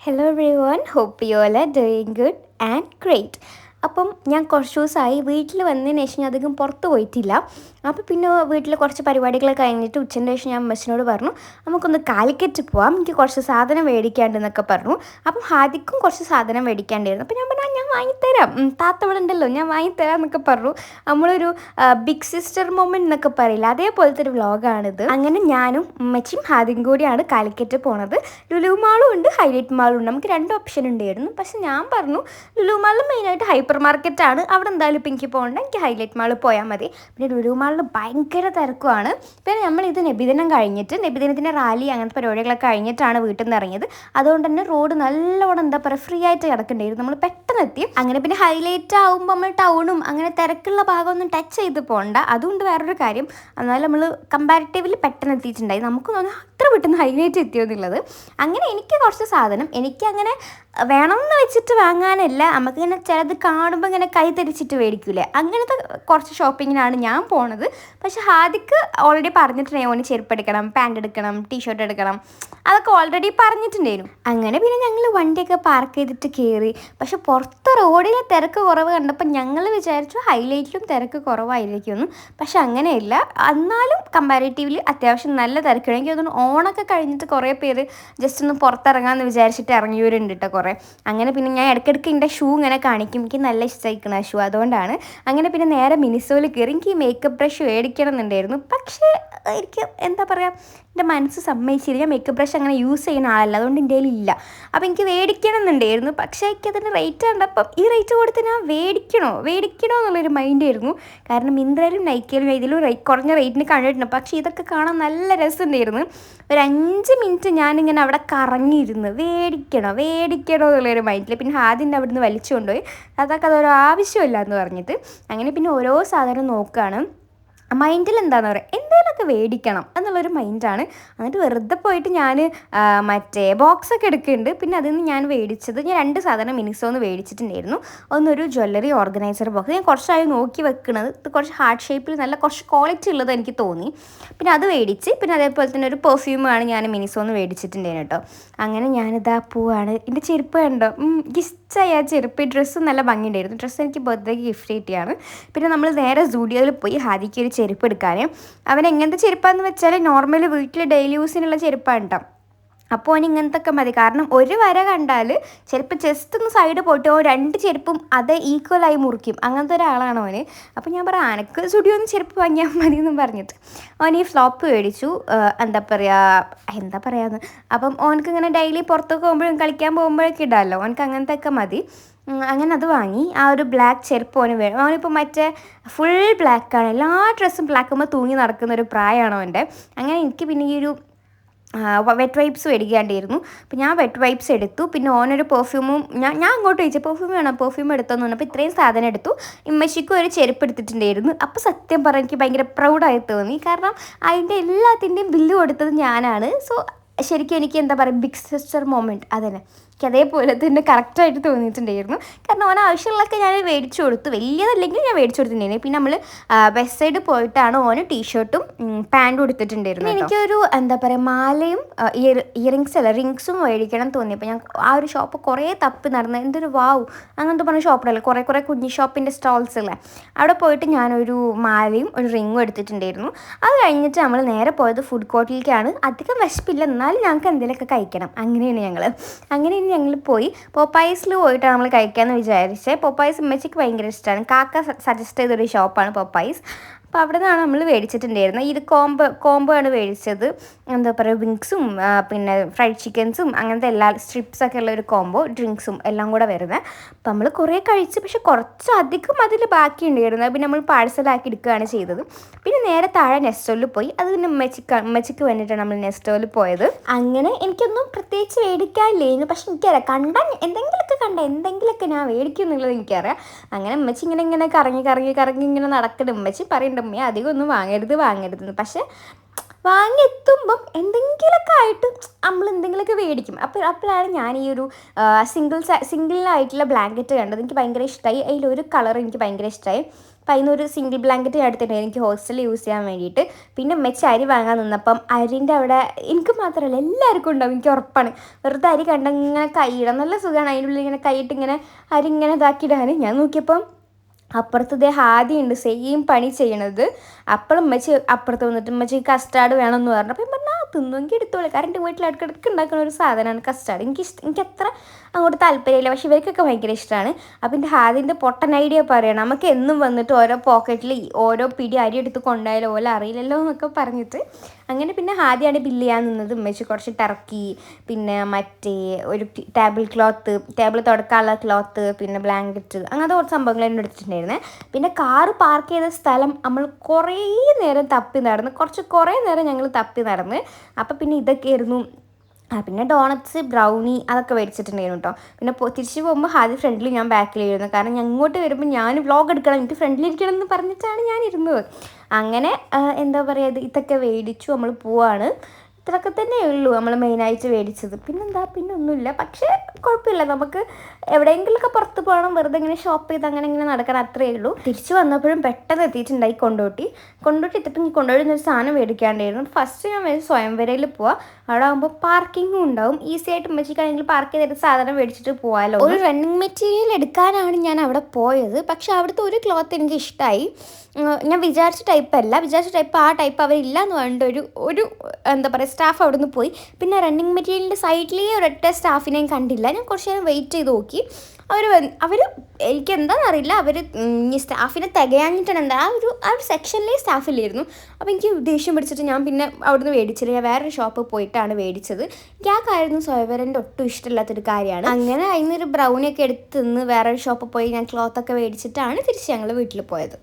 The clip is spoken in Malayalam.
Hello everyone, hope you all are doing good and great. അപ്പം ഞാൻ കുറച്ച് ദിവസമായി വീട്ടിൽ വന്നതിന് ശേഷം ഞാൻ അധികം പുറത്ത് പോയിട്ടില്ല. അപ്പോൾ പിന്നെ വീട്ടിൽ കുറച്ച് പരിപാടികളൊക്കെ കഴിഞ്ഞിട്ട് ഉച്ചൻ്റെ ശേഷം ഞാൻ അമ്മച്ചിനോട് പറഞ്ഞു നമുക്കൊന്ന് കാലിക്കറ്റ് പോവാം, എനിക്ക് കുറച്ച് സാധനം മേടിക്കാണ്ടെന്നൊക്കെ പറഞ്ഞു. അപ്പം ഹാദിക്കും കുറച്ച് സാധനം മേടിക്കാണ്ടായിരുന്നു. അപ്പോൾ ഞാൻ പറഞ്ഞു ഞാൻ വാങ്ങിത്തരാം, താത്ത ഇവിടെ ഉണ്ടല്ലോ, ഞാൻ വാങ്ങിത്തരാം എന്നൊക്കെ പറഞ്ഞു. നമ്മളൊരു ബിഗ് സിസ്റ്റർ മൊമെൻറ്റ് എന്നൊക്കെ പറയില്ല, അതേപോലത്തെ ഒരു വ്ളോഗാണിത്. അങ്ങനെ ഞാനും അമ്മച്ചിയും ഹാദിയും കൂടിയാണ് കാലിക്കറ്റ് പോണത്. ലുലു മാളും ഉണ്ട്, ഹൈലൈറ്റ് മാളും ഉണ്ട്. നമുക്ക് രണ്ട് ഓപ്ഷൻ ഉണ്ടായിരുന്നു. പക്ഷെ ഞാൻ പറഞ്ഞു ലുലു മാളിൽ മെയിനായിട്ട് ഹൈപ്പർ മാർക്കറ്റാണ്, അവിടെ എന്തായാലും ഇപ്പം എനിക്ക് പോകണ്ട, എനിക്ക് ഹൈലൈറ്റ് മാളിൽ പോയാൽ മതി. പിന്നെ ലുലു മാളിൽ ഭയങ്കര തിരക്കുമാണ്. പിന്നെ നമ്മളിത് നബിദിനം കഴിഞ്ഞിട്ട്, നബിദിനത്തിൻ്റെ റാലി അങ്ങനത്തെ പരിപാടികളൊക്കെ കഴിഞ്ഞിട്ടാണ് വീട്ടിൽ നിന്ന് ഇറങ്ങിയത്. അതുകൊണ്ട് തന്നെ റോഡ് നല്ലോണം എന്താ പറയുക ഫ്രീ ആയിട്ട് കിടക്കണ്ടായിരുന്നു. നമ്മൾ പെട്ടെന്ന് എത്തി. അങ്ങനെ പിന്നെ ഹൈലൈറ്റ് ആകുമ്പോൾ നമ്മൾ ടൗണും അങ്ങനെ തിരക്കുള്ള ഭാഗമൊന്നും ടച്ച് ചെയ്ത് പോകണ്ട, അതുകൊണ്ട് വേറൊരു കാര്യം. എന്നാലും നമ്മൾ കമ്പാരിറ്റീവ്ലി പെട്ടെന്ന് എത്തിയിട്ടുണ്ടായി. നമുക്ക് തോന്നുന്നു അത്ര പെട്ടെന്ന് ഹൈലൈറ്റ് എത്തിയെന്നുള്ളത്. അങ്ങനെ എനിക്ക് കുറച്ച് സാധനം എനിക്കങ്ങനെ വേണമെന്ന് വെച്ചിട്ട് വാങ്ങാനല്ല, നമുക്കിങ്ങനെ ചിലത് കാണുമ്പോൾ ഇങ്ങനെ കൈ തരിച്ചിട്ട് മേടിക്കൂലേ, അങ്ങനത്തെ കുറച്ച് ഷോപ്പിങ്ങിനാണ് ഞാൻ പോണത്. പക്ഷെ ഹാദിക്ക് ഓൾറെഡി പറഞ്ഞിട്ടുണ്ടായി ഓന് ചെരുപ്പ് എടുക്കണം, പാൻറ് എടുക്കണം, ടീഷർട്ട് എടുക്കണം, അതൊക്കെ ഓൾറെഡി പറഞ്ഞിട്ടുണ്ടായിരുന്നു. അങ്ങനെ പിന്നെ ഞങ്ങൾ വണ്ടിയൊക്കെ പാർക്ക് ചെയ്തിട്ട് കയറി. പക്ഷെ പുറത്ത് റോഡിലെ തിരക്ക് കുറവ് കണ്ടപ്പോൾ ഞങ്ങൾ വിചാരിച്ചു ഹൈലൈറ്റിലും തിരക്ക് കുറവായിരിക്കുമെന്ന്. പക്ഷെ അങ്ങനെയില്ല, എന്നാലും കമ്പാരിറ്റീവ്ലി അത്യാവശ്യം നല്ല തിരക്കാണ്. എനിക്ക് തോന്നുന്നു ഓണൊക്കെ കഴിഞ്ഞിട്ട് കുറേ പേര് ജസ്റ്റ് ഒന്ന് പുറത്തിറങ്ങാമെന്ന് വിചാരിച്ചിട്ട് ഇറങ്ങിയവരുണ്ട് കേട്ടോ കുറേ. അങ്ങനെ പിന്നെ ഞാൻ ഇടയ്ക്കിടയ്ക്ക് എൻ്റെ ഷൂ ഇങ്ങനെ കാണിക്കും, എനിക്ക് നല്ല ഇഷ്ടമായിരിക്കണം ആ ഷൂ, അതുകൊണ്ടാണ്. അങ്ങനെ പിന്നെ നേരെ മിനിസോയിൽ കയറി. എനിക്ക് ഈ മേക്കപ്പ് ബ്രഷ് മേടിക്കണം എന്നുണ്ടായിരുന്നു. പക്ഷേ എനിക്ക് എന്താ പറയുക, എൻ്റെ മനസ്സ് സമ്മതിച്ചില്ല. ഞാൻ മേക്കപ്പ് ബ്രഷ് അങ്ങനെ യൂസ് ചെയ്യുന്ന ആളല്ല, അതുകൊണ്ട് എൻ്റെ കയ്യിലില്ല. അപ്പോൾ എനിക്ക് മേടിക്കണം എന്നുണ്ടായിരുന്നു. പക്ഷേ എനിക്കതിൻ്റെ റേറ്റ് കണ്ടപ്പം ഈ റേറ്റ് കൊടുത്ത് ഞാൻ മേടിക്കണോ എന്നുള്ളൊരു മൈൻഡായിരുന്നു. കാരണം മിന്ത്രയിലും നൈക്കയിലും ഇതിലും കുറഞ്ഞ റേറ്റിന് കണ്ടിട്ടുണ്ട്. പക്ഷേ ഇതൊക്കെ കാണാൻ നല്ല രസമുണ്ടായിരുന്നു. ഒരു 5 മിനിറ്റ് ഞാനിങ്ങനെ അവിടെ കറങ്ങിയിരുന്നു, മേടിക്കണോ എന്നുള്ളൊരു മൈൻഡിൽ. പിന്നെ ആദ്യം അവിടെ നിന്ന് വലിച്ചു കൊണ്ടുപോയി, അതൊക്കെ അതൊരു ആവശ്യമില്ല എന്ന് പറഞ്ഞിട്ട്. അങ്ങനെ പിന്നെ ഓരോ സാധനം നോക്കുകയാണ്. മൈൻഡിൽ എന്താണെന്ന് പറയുക, എന്തെങ്കിലുമൊക്കെ മേടിക്കണം എന്നുള്ളൊരു മൈൻഡാണ്. എന്നിട്ട് വെറുതെ പോയിട്ട് ഞാൻ മറ്റേ ബോക്സൊക്കെ എടുക്കുന്നുണ്ട്. പിന്നെ അതിൽ നിന്ന് ഞാൻ മേടിച്ചത്, ഞാൻ 2 സാധനം മിനിസോന്ന് മേടിച്ചിട്ടുണ്ടായിരുന്നു. ഒന്നൊരു ജ്വല്ലറി ഓർഗനൈസർ ബോക്സ്, ഞാൻ കുറച്ചായി നോക്കി വെക്കുന്നത്. ഇത് കുറച്ച് ഹാർട്ട് ഷേപ്പിൽ നല്ല കുറച്ച് ക്വാളിറ്റി ഉള്ളത് എനിക്ക് തോന്നി. പിന്നെ അത് മേടിച്ച്, പിന്നെ അതേപോലെ തന്നെ ഒരു പെർഫ്യൂമാണ് ഞാൻ മിനിസോന്ന് മേടിച്ചിട്ടുണ്ടായിരുന്നു കേട്ടോ. അങ്ങനെ ഞാനിതാ പോവാണ്. എൻ്റെ ചെരുപ്പ് കണ്ടോ, ഇഷ്ടമായി ആ ചെരുപ്പ്. ഡ്രസ്സും നല്ല ഭംഗിയുണ്ടായിരുന്നു. ഡ്രസ്സ് എനിക്ക് ബർത്ത്ഡേക്ക് ഗിഫ്റ്റ് കിട്ടിയാണ്. പിന്നെ നമ്മൾ നേരെ സ്റ്റുഡിയോയിൽ പോയി ഹാദിക്ക് ഒരു ചെരുപ്പ് എടുക്കാൻ. അവൻ എങ്ങനത്തെ ചെരുപ്പാന്ന് വെച്ചാൽ നോർമൽ വീട്ടിൽ ഡെയിലി യൂസിനുള്ള ചെരുപ്പാണ് കേട്ടോ. അപ്പോൾ അവന് ഇങ്ങനത്തെ ഒക്കെ മതി. കാരണം ഒരു വര കണ്ടാൽ ചിലപ്പോൾ ജസ്റ്റ് ഒന്ന് സൈഡ് പോയിട്ട് ഓ 2 ചെരുപ്പും അത് ഈക്വലായി മുറിക്കും, അങ്ങനത്തെ ഒരാളാണ് അവന്. അപ്പോൾ ഞാൻ പറയാം അനക്ക് സ്റ്റുഡിയോ ഒന്ന് ചെരുപ്പ് വാങ്ങിയാൽ മതി എന്നും പറഞ്ഞിട്ട് അവൻ ഈ ഫ്ലോപ്പ് മേടിച്ചു. എന്താ പറയുക അപ്പം ഓനക്ക് ഇങ്ങനെ ഡെയിലി പുറത്തൊക്കെ പോകുമ്പോഴും കളിക്കാൻ പോകുമ്പോഴൊക്കെ ഇടാമല്ലോ, ഓനക്ക് അങ്ങനത്തെ ഒക്കെ മതി. അങ്ങനെ അത് വാങ്ങി. ആ ഒരു ബ്ലാക്ക് ചെരുപ്പ് ഓന് വേണം. അവനിപ്പോൾ മറ്റേ ഫുൾ ബ്ലാക്കാണ്, എല്ലാ ഡ്രസ്സും ബ്ലാക്കുമ്പോൾ തൂങ്ങി നടക്കുന്ന ഒരു പ്രായമാണ് അവൻ്റെ. അങ്ങനെ എനിക്ക് പിന്നെ ഈ ഒരു വെറ്റ് വൈപ്സ് മേടിക്കാണ്ടായിരുന്നു. അപ്പോൾ ഞാൻ വെറ്റ് വൈപ്സ് എടുത്തു. പിന്നെ ഓനൊരു പെർഫ്യൂമും ഞാൻ അങ്ങോട്ട് ചോദിച്ചു പെർഫ്യൂം വേണം, പെർഫ്യൂം എടുത്തോന്ന് പറഞ്ഞു. അപ്പോൾ ഇത്രയും സാധനം എടുത്തു. ഇമ്മച്ചിക്കും ഒരു ചെരുപ്പ് എടുത്തിട്ടുണ്ടായിരുന്നു. അപ്പോൾ സത്യം പറഞ്ഞാൽ എനിക്ക് ഭയങ്കര പ്രൗഡായി തോന്നി. കാരണം അതിൻ്റെ എല്ലാത്തിൻ്റെയും ബില്ല് കൊടുത്തത് ഞാനാണ്. സോ ശരിക്കും എനിക്ക് എന്താ പറയുക, ബിഗ് സിസ്റ്റർ മൊമെൻറ്റ് അതന്നെ എനിക്ക് അതേപോലെ തന്നെ കറക്റ്റായിട്ട് തോന്നിയിട്ടുണ്ടായിരുന്നു. കാരണം ഓൻ ആവശ്യമുള്ളതൊക്കെ ഞാൻ മേടിച്ചു കൊടുത്തു, വലിയതല്ലെങ്കിൽ ഞാൻ മേടിച്ചു കൊടുത്തിട്ടുണ്ടായിരുന്നു. പിന്നെ നമ്മൾ വെസ്റ്റ് സൈഡ് പോയിട്ടാണ് ഓന് ടീഷർട്ടും പാൻറ്റും എടുത്തിട്ടുണ്ടായിരുന്നു. എനിക്കൊരു എന്താ പറയുക മാലയും ഇയറിങ്സ് അല്ല റിങ്സും മേടിക്കണം തോന്നിയപ്പോൾ ഞാൻ ആ ഒരു ഷോപ്പ് കുറേ തപ്പി നടന്ന്, എന്തൊരു വാവ് അങ്ങനത്തെ പറഞ്ഞ ഷോപ്പിലല്ലേ കുറേ കുഞ്ഞി ഷോപ്പിൻ്റെ സ്റ്റോൾസ് അല്ലേ, അവിടെ പോയിട്ട് ഞാനൊരു മാലയും ഒരു റിങ്ങും എടുത്തിട്ടുണ്ടായിരുന്നു. അത് കഴിഞ്ഞിട്ട് നമ്മൾ നേരെ പോയത് ഫുഡ് കോർട്ടിലേക്കാണ്. അധികം വിശപ്പില്ല, എന്നാലും ഞങ്ങൾക്ക് എന്തെങ്കിലുമൊക്കെ കഴിക്കണം. അങ്ങനെ ഞങ്ങൾ പോയി പോപ്പായ്സിൽ പോയിട്ടാണ് നമ്മൾ കഴിക്കാമെന്ന് വിചാരിച്ചത്. പോപ്പായ്സ് ഉമ്മച്ചിക്ക് ഭയങ്കര ഇഷ്ടമാണ്. കാക്ക സജസ്റ്റ് ചെയ്തൊരു ഷോപ്പാണ് പോപ്പായ്സ്. അപ്പോൾ അവിടെ നിന്നാണ് നമ്മൾ മേടിച്ചിട്ടുണ്ടായിരുന്നത്. ഇത് കോംബോ ആണ് മേടിച്ചത്. എന്താ പറയുക വിങ്സും പിന്നെ ഫ്രൈഡ് ചിക്കൻസും അങ്ങനത്തെ എല്ലാ സ്ട്രിപ്സൊക്കെ ഉള്ള ഒരു കോംബോ, ഡ്രിങ്ക്സും എല്ലാം കൂടെ വരുന്നത്. അപ്പോൾ നമ്മൾ കുറേ കഴിച്ച്, പക്ഷെ കുറച്ചധികം അതിൽ ബാക്കി ഉണ്ടായിരുന്നു. പിന്നെ നമ്മൾ പാഴ്സലാക്കി എടുക്കുകയാണ് ചെയ്തത്. പിന്നെ നേരെ താഴെ നെസ്റ്റോയിൽ പോയി. അത് പിന്നെ ഉമ്മച്ചിക്ക് വേണ്ടിയിട്ടാണ് നമ്മൾ നെസ്റ്റോയിൽ പോയത്. അങ്ങനെ എനിക്കൊന്നും പ്രത്യേകിച്ച് മേടിക്കാനില്ലായിരുന്നു. പക്ഷെ എനിക്കറിയാം കണ്ടാൽ എന്തെങ്കിലുമൊക്കെ ഞാൻ മേടിക്കും എന്നുള്ളത് എനിക്കറിയാം. അങ്ങനെ ഉമ്മച്ചി ഇങ്ങനെ കറങ്ങി ഇങ്ങനെ നടക്കണം. ഉമ്മച്ചി പറയുന്നുണ്ട് അധികം ഒന്നും വാങ്ങരുതെന്ന്. പക്ഷേ വാങ്ങിയെത്തുമ്പം എന്തെങ്കിലുമൊക്കെ ആയിട്ട് നമ്മൾ എന്തെങ്കിലുമൊക്കെ മേടിക്കും. അപ്പോഴാണ് ഞാൻ ഈ ഒരു സിംഗിളായിട്ടുള്ള ബ്ലാങ്കറ്റ് കണ്ടത്. എനിക്ക് ഭയങ്കര ഇഷ്ടമായി. അതിലൊരു കളർ എനിക്ക് ഭയങ്കര ഇഷ്ടമായി. അപ്പം അതിനൊരു സിംഗിൾ ബ്ലാങ്കറ്റ് ഞാൻ എടുത്തിട്ടുണ്ട് എനിക്ക് ഹോസ്റ്റലിൽ യൂസ് ചെയ്യാൻ വേണ്ടിയിട്ട്. പിന്നെ മെച്ച് അരി വാങ്ങാൻ നിന്നപ്പം അരിൻ്റെ അവിടെ എനിക്ക് മാത്രമല്ല എല്ലാവർക്കും ഉണ്ടാവും, എനിക്ക് ഉറപ്പാണ്. വെറുതെ അരി കണ്ട ഇങ്ങനെ കൈയിടാം, നല്ല സുഖമാണ് അതിനുള്ളിൽ ഇങ്ങനെ കൈയിട്ട് ഇങ്ങനെ അരി ഇങ്ങനെ ഇതാക്കിയിടാൻ. ഞാൻ നോക്കിയപ്പം അപ്പുറത്ത് ഇതേ ഹാദിയുണ്ട് സെയിം പണി ചെയ്യണത്. അപ്പോഴും ഉമ്മച്ചി അപ്പുറത്ത് വന്നിട്ട് ഉമ്മച്ചി കസ്റ്റാർഡ് വേണമെന്ന് പറഞ്ഞു. അപ്പം ഞാൻ പറഞ്ഞു തിന്നുമെങ്കിൽ എടുത്തോളൂ, കാരണം എൻ്റെ വീട്ടിൽ ഇടയ്ക്കിടയ്ക്ക് ഉണ്ടാക്കുന്ന ഒരു സാധനമാണ് കസ്റ്റാർഡ്. എനിക്ക് അത്ര അങ്ങോട്ട് താല്പര്യമില്ല, പക്ഷേ ഇവർക്കൊക്കെ ഭയങ്കര ഇഷ്ടമാണ്. അപ്പം എൻ്റെ ഹാദിൻ്റെ പൊട്ടൻ ഐഡിയ പറയണം, നമുക്ക് എന്നും വന്നിട്ട് ഓരോ പോക്കറ്റിൽ ഓരോ പിടി അരി എടുത്ത് കൊണ്ടുപോയാലോ ഓല അറിയില്ലല്ലോ എന്നൊക്കെ പറഞ്ഞിട്ട് അങ്ങനെ പിന്നെ ഹാദിയാണ് ബില്ല് ചെയ്യാൻ നിന്നത്. ഉമ്മച്ചി കുറച്ച് ടർക്കി, പിന്നെ മറ്റേ ഒരു ടേബിൾ തുടക്കാനുള്ള ക്ലോത്ത്, പിന്നെ ബ്ലാങ്കറ്റ്, അങ്ങനത്തെ കുറച്ച് സംഭവങ്ങൾ എന്നെ എടുത്തിട്ടുണ്ടായിരുന്നേ. പിന്നെ കാറ് പാർക്ക് ചെയ്ത സ്ഥലം നമ്മൾ കുറേ നേരം തപ്പി നടന്ന്, കുറേ നേരം ഞങ്ങൾ തപ്പി നടന്ന്. അപ്പം പിന്നെ ഇതൊക്കെയായിരുന്നു. പിന്നെ ഡോണറ്റ്സ്, ബ്രൗണി അതൊക്കെ മേടിച്ചിട്ടുണ്ടായിരുന്നു കേട്ടോ. പിന്നെ തിരിച്ച് പോകുമ്പോൾ ആദ്യം ഫ്രണ്ടിൽ ഞാൻ ബാക്കിലിരുന്നു, കാരണം ഞാൻ ഇങ്ങോട്ട് വരുമ്പോൾ ഞാൻ വ്ളോഗ് എടുക്കണം, എനിക്ക് ഫ്രണ്ടിലിരിക്കണം എന്ന് പറഞ്ഞിട്ടാണ് ഞാൻ ഇരുന്നത്. അങ്ങനെ എന്താ പറയുക, ഇതൊക്കെ മേടിച്ചു, നമ്മൾ പോവാണ്. ഇത്രയൊക്കെ തന്നെ ഉള്ളൂ നമ്മൾ മെയിനായിട്ട് മേടിച്ചത്. പിന്നെന്താ, പിന്നെ ഒന്നുമില്ല. പക്ഷേ കുഴപ്പമില്ല, നമുക്ക് എവിടെയെങ്കിലുമൊക്കെ പുറത്ത് പോകണം, വെറുതെ ഇങ്ങനെ ഷോപ്പ് ചെയ്ത് അങ്ങനെ ഇങ്ങനെ നടക്കണം, അത്രയേ ഉള്ളൂ. തിരിച്ച് വന്നപ്പോഴും പെട്ടെന്ന് എത്തിയിട്ടുണ്ടായി കൊണ്ടോട്ടി എത്തിയിട്ട് കൊണ്ടോട്ടി ഒരു സാധനം മേടിക്കാണ്ടായിരുന്നു. ഫസ്റ്റ് ഞാൻ സ്വയംവരയിൽ പോവാം, അവിടെ ആകുമ്പോൾ പാർക്കിങ്ങും ഉണ്ടാവും, ഈസി ആയിട്ട് ഉമ്മച്ചിക്കാണെങ്കിൽ പാർക്ക് ചെയ്തിട്ട് സാധനം മേടിച്ചിട്ട് പോകാമല്ലോ. ഒരു റണ്ണിങ് മെറ്റീരിയൽ എടുക്കാനാണ് ഞാൻ അവിടെ പോയത്. പക്ഷേ അവിടുത്തെ ഒരു ക്ലോത്ത് എനിക്ക് ഇഷ്ടമായി. ഞാൻ വിചാരിച്ച ടൈപ്പ് ആ ടൈപ്പ് അവരില്ല എന്ന് പറഞ്ഞിട്ട് ഒരു എന്താ പറയുക സ്റ്റാഫ് അവിടെ നിന്ന് പോയി. പിന്നെ റണ്ണിങ് മെറ്റീരിയലിൻ്റെ സൈഡിലേ ഒരൊറ്റ സ്റ്റാഫിനെയും കണ്ടില്ല. ഞാൻ കുറച്ച് നേരം വെയിറ്റ് ചെയ്ത് നോക്കി. അവർ എനിക്ക് എന്താണെന്നറിയില്ല, അവർ ഈ സ്റ്റാഫിനെ തികയാഞ്ഞിട്ടാണ് എന്താ ആ ഒരു സെക്ഷനിലേ സ്റ്റാഫില്ലായിരുന്നു. അപ്പോൾ എനിക്ക് ദേഷ്യം പിടിച്ചിട്ട് ഞാൻ പിന്നെ അവിടുന്ന് മേടിച്ചില്ല, ഞാൻ വേറൊരു ഷോപ്പിൽ പോയിട്ടാണ് മേടിച്ചത്. എനിക്ക് ആ കാര്യം സ്വയംവരൻ്റെ ഒട്ടും ഇഷ്ടമില്ലാത്തൊരു കാര്യമാണ്. അങ്ങനെ അതിനൊരു ബ്രൗണിയൊക്കെ എടുത്ത് നിന്ന് വേറൊരു ഷോപ്പിൽ പോയി ഞാൻ ക്ലോത്തൊക്കെ മേടിച്ചിട്ടാണ് തിരിച്ച് ഞങ്ങൾ വീട്ടിൽ പോയത്.